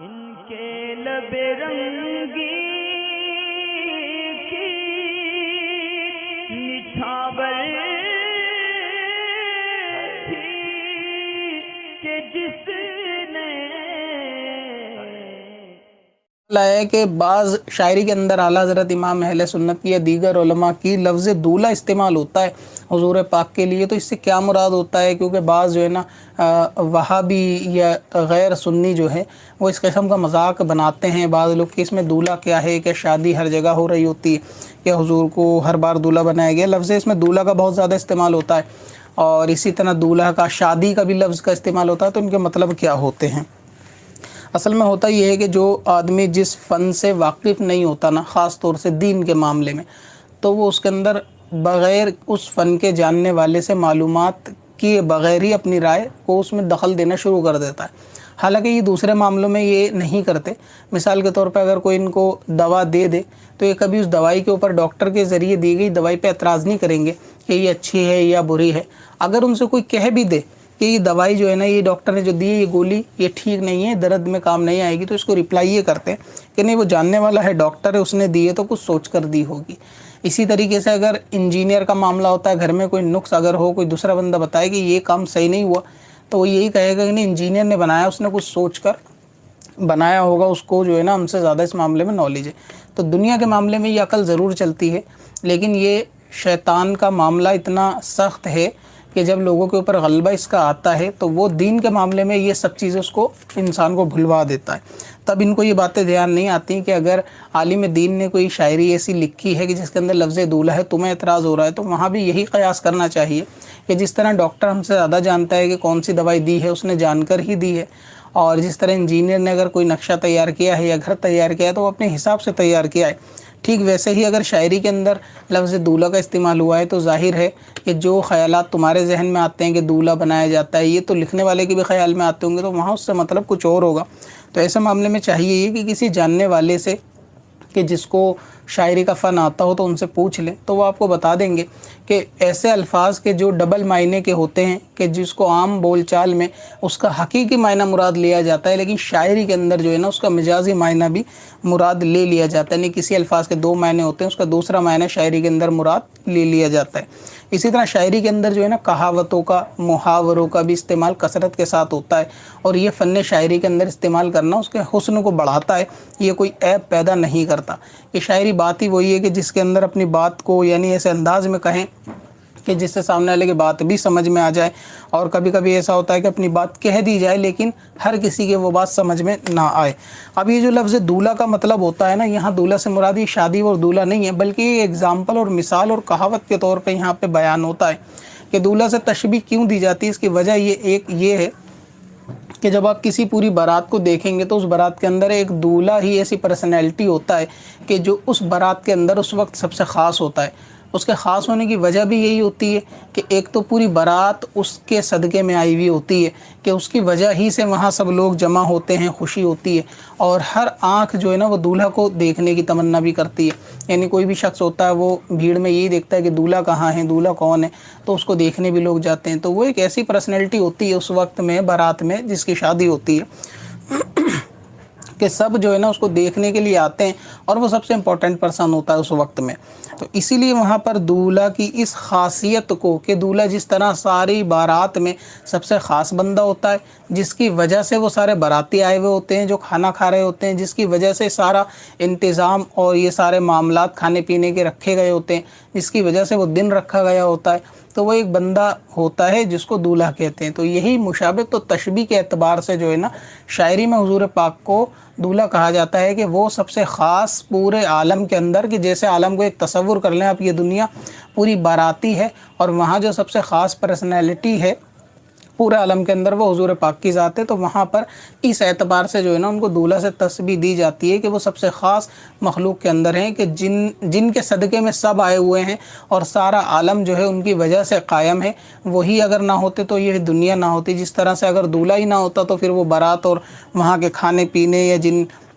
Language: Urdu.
ان کے لب رنگی کی نچھاور تھی کہ جس نے ہے کہ بعض شاعری کے اندر اعلیٰ حضرت امام اہل سنت کی یا دیگر علماء کی لفظ دولہ استعمال ہوتا ہے حضور پاک کے لیے، تو اس سے کیا مراد ہوتا ہے؟ کیونکہ بعض جو ہے نا وہابی یا غیر سنی جو ہے وہ اس قسم کا مذاق بناتے ہیں بعض لوگ کہ اس میں دولہ کیا ہے، کہ شادی ہر جگہ ہو رہی ہوتی ہے کہ حضور کو ہر بار دولہ بنایا گیا. لفظ اس میں دولہ کا بہت زیادہ استعمال ہوتا ہے، اور اسی طرح دولہ کا شادی کا بھی لفظ کا استعمال ہوتا ہے. تو ان کے مطلب کیا ہوتے ہیں؟ اصل میں ہوتا یہ ہے کہ جو آدمی جس فن سے واقف نہیں ہوتا نا، خاص طور سے دین کے معاملے میں، تو وہ اس کے اندر بغیر اس فن کے جاننے والے سے معلومات کیے بغیر ہی اپنی رائے کو اس میں دخل دینا شروع کر دیتا ہے. حالانکہ یہ دوسرے معاملوں میں یہ نہیں کرتے. مثال کے طور پہ اگر کوئی ان کو دوا دے دے تو یہ کبھی اس دوائی کے اوپر ڈاکٹر کے ذریعے دی گئی دوائی پہ اعتراض نہیں کریں گے کہ یہ اچھی ہے یا بری ہے. اگر ان سے کوئی کہہ بھی دے کہ یہ دوائی جو ہے نا، یہ ڈاکٹر نے جو دی ہے یہ گولی یہ ٹھیک نہیں ہے، درد میں کام نہیں آئے گی، تو اس کو رپلائی یہ کرتے ہیں کہ نہیں، وہ جاننے والا ہے، ڈاکٹر ہے، اس نے دی ہے تو کچھ سوچ کر دی ہوگی. اسی طریقے سے اگر انجینئر کا معاملہ ہوتا ہے، گھر میں کوئی نقص اگر ہو، کوئی دوسرا بندہ بتائے کہ یہ کام صحیح نہیں ہوا، تو وہ یہی کہے گا کہ نہیں، انجینئر نے بنایا، اس نے کچھ سوچ کر بنایا ہوگا، اس کو جو ہے نا ہم سے زیادہ اس معاملے میں نالج ہے. تو دنیا کے معاملے میں یہ عقل ضرور چلتی ہے، لیکن یہ شیطان کا معاملہ اتنا سخت ہے کہ جب لوگوں کے اوپر غلبہ اس کا آتا ہے تو وہ دین کے معاملے میں یہ سب چیزیں اس کو انسان کو بھلوا دیتا ہے. تب ان کو یہ باتیں دھیان نہیں آتی کہ اگر عالم دین نے کوئی شاعری ایسی لکھی ہے کہ جس کے اندر لفظ دولہ ہے، تمہیں اعتراض ہو رہا ہے، تو وہاں بھی یہی قیاس کرنا چاہیے کہ جس طرح ڈاکٹر ہم سے زیادہ جانتا ہے کہ کون سی دوائی دی ہے، اس نے جان کر ہی دی ہے، اور جس طرح انجینئر نے اگر کوئی نقشہ تیار کیا ہے یا گھر تیار کیا ہے تو وہ اپنے حساب سے تیار کیا ہے، ٹھیک ویسے ہی اگر شاعری کے اندر لفظ دولہ کا استعمال ہوا ہے تو ظاہر ہے کہ جو خیالات تمہارے ذہن میں آتے ہیں کہ دولہ بنایا جاتا ہے، یہ تو لکھنے والے کے بھی خیال میں آتے ہوں گے، تو وہاں اس سے مطلب کچھ اور ہوگا. تو ایسے معاملے میں چاہیے یہ کہ کسی جاننے والے سے کہ جس کو شاعری کا فن آتا ہو تو ان سے پوچھ لیں، تو وہ آپ کو بتا دیں گے کہ ایسے الفاظ کے جو ڈبل معنی کے ہوتے ہیں کہ جس کو عام بول چال میں اس کا حقیقی معنی مراد لیا جاتا ہے، لیکن شاعری کے اندر جو ہے نا اس کا مجازی معنی بھی مراد لے لیا جاتا ہے. نہیں، کسی الفاظ کے دو معنی ہوتے ہیں، اس کا دوسرا معنی شاعری کے اندر مراد لے لیا جاتا ہے. اسی طرح شاعری کے اندر جو ہے نا کہاوتوں کا، محاوروں کا بھی استعمال کثرت کے ساتھ ہوتا ہے، اور یہ فن شاعری کے اندر استعمال کرنا اس کے حسن کو بڑھاتا ہے، یہ کوئی عیب پیدا نہیں کرتا. کہ شاعری بات ہی وہی ہے کہ جس کے اندر اپنی بات کو یعنی ایسے انداز میں کہیں کہ جس سے سامنے والے کی بات بھی سمجھ میں آ جائے. اور کبھی کبھی ایسا ہوتا ہے کہ اپنی بات کہہ دی جائے لیکن ہر کسی کے وہ بات سمجھ میں نہ آئے. اب یہ جو لفظ دولہ کا مطلب ہوتا ہے نا، یہاں دولہ سے مراد یہ شادی اور دولہ نہیں ہے، بلکہ یہ اگزامپل اور مثال اور کہاوت کے طور پہ یہاں پہ بیان ہوتا ہے. کہ دولہ سے تشبیہ کیوں دی جاتی ہے، اس کی وجہ یہ ہے کہ جب آپ کسی پوری بارات کو دیکھیں گے تو اس بارات کے اندر ایک دولہ ہی ایسی پرسنالٹی ہوتا ہے کہ جو اس بارات کے اندر اس وقت سب سے خاص ہوتا ہے. اس کے خاص ہونے کی وجہ بھی یہی ہوتی ہے کہ ایک تو پوری بارات اس کے صدقے میں آئی ہوئی ہوتی ہے کہ اس کی وجہ ہی سے وہاں سب لوگ جمع ہوتے ہیں، خوشی ہوتی ہے، اور ہر آنکھ جو ہے نا وہ دولہا کو دیکھنے کی تمنا بھی کرتی ہے. یعنی کوئی بھی شخص ہوتا ہے وہ بھیڑ میں یہی دیکھتا ہے کہ دولہا کہاں ہے، دولہا کون ہے، تو اس کو دیکھنے بھی لوگ جاتے ہیں. تو وہ ایک ایسی پرسنالٹی ہوتی ہے اس وقت میں بارات میں جس کی شادی ہوتی ہے کہ سب جو ہے نا اس کو دیکھنے کے لیے آتے ہیں، اور وہ سب سے امپورٹنٹ پرسن ہوتا ہے اس وقت میں. تو اسی لیے وہاں پر دولہا کی اس خاصیت کو کہ دولہا جس طرح ساری بارات میں سب سے خاص بندہ ہوتا ہے، جس کی وجہ سے وہ سارے باراتی آئے ہوئے ہوتے ہیں جو کھانا کھا رہے ہوتے ہیں، جس کی وجہ سے سارا انتظام اور یہ سارے معاملات کھانے پینے کے رکھے گئے ہوتے ہیں، جس کی وجہ سے وہ دن رکھا گیا ہوتا ہے، تو وہ ایک بندہ ہوتا ہے جس کو دولہا کہتے ہیں. تو یہی مشابہت و تشبیہ کے اعتبار سے جو ہے نا شاعری میں حضور پاک کو دولہا کہا جاتا ہے کہ وہ سب سے خاص پورے عالم کے اندر، کہ جیسے عالم کو ایک تصور کر لیں آپ، یہ دنیا پوری باراتی ہے اور وہاں جو سب سے خاص پرسنالٹی ہے پورے عالم کے اندر وہ حضور پاک کی ذات ہے. تو وہاں پر اس اعتبار سے جو ہے نا ان کو دولہا سے تشبیہ دی جاتی ہے کہ وہ سب سے خاص مخلوق کے اندر ہیں، کہ جن کے صدقے میں سب آئے ہوئے ہیں اور سارا عالم جو ہے ان کی وجہ سے قائم ہے. وہی اگر نہ ہوتے تو یہ دنیا نہ ہوتی. جس طرح سے اگر دولہا ہی نہ ہوتا تو پھر وہ بارات اور وہاں کے کھانے پینے یا جن